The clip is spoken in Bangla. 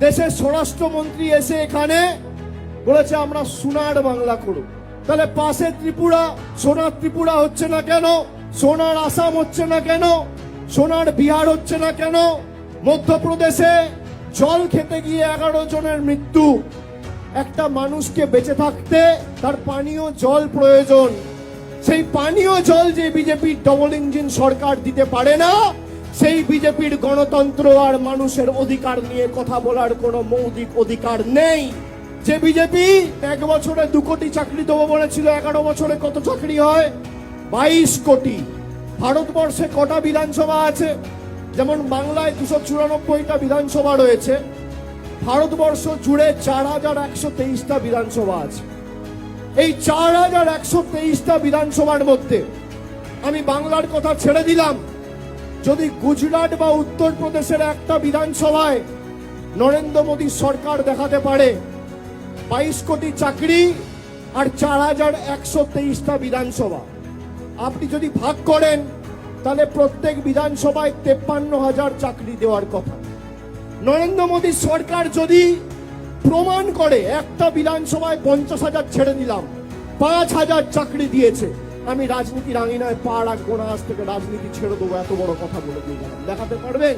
দেশের স্বরাষ্ট্রমন্ত্রী এসে এখানে বলেছে আমরা সোনার বাংলা করব। তাহলে পাশে ত্রিপুরা, সোনার ত্রিপুরা হচ্ছে না কেন? সোনার আসাম হচ্ছে না কেন? সোনার বিহার হচ্ছে না কেন? মধ্যপ্রদেশে জল খেতে গিয়ে 11 জনের মৃত্যু। একটা মানুষকে বেঁচে থাকতে তার পানীয় জল প্রয়োজন। সেই পানীয় জল যে বিজেপির ডবল ইঞ্জিন সরকার দিতে পারে না, সেই বিজেপির গণতন্ত্র আর মানুষের অধিকার নিয়ে কথা বলার কোনো মৌলিক অধিকার নেই। যে বিজেপি 1 বছরে 2 কোটি চাকরি দেবো বলেছিল, 11 বছরে কত চাকরি হয়? 22 কোটি। ভারতবর্ষে কটা বিধানসভা আছে? যেমন বাংলায় 294টা বিধানসভা রয়েছে, ভারতবর্ষ জুড়ে 4123টা বিধানসভা আছে। এই 4123টা বিধানসভার মধ্যে আমি বাংলার কথা ছেড়ে দিলাম, যদি গুজরাট বা উত্তরপ্রদেশের একটা বিধানসভায় নরেন্দ্র মোদী সরকার দেখাতে পারে 22 কোটি চাকরি আর 4123টা বিধানসভা, আপনি যদি ভাগ করেন তাহলে প্রত্যেক বিধানসভায় 53,000 চাকরি দেওয়ার কথা। নরেন্দ্র মোদী সরকার যদি প্রমাণ করে একটা বিধানসভায় 50,000 ছেড়ে দিলাম, 5,000 চাকরি দিয়েছে, আমি রাজনীতির আঙিনায় পা রাখবো না, আজ থেকে রাজনীতি ছেড়ে দেবো, এত বড় কথা বলে দিয়ে গেলাম। দেখাতে পারবেন?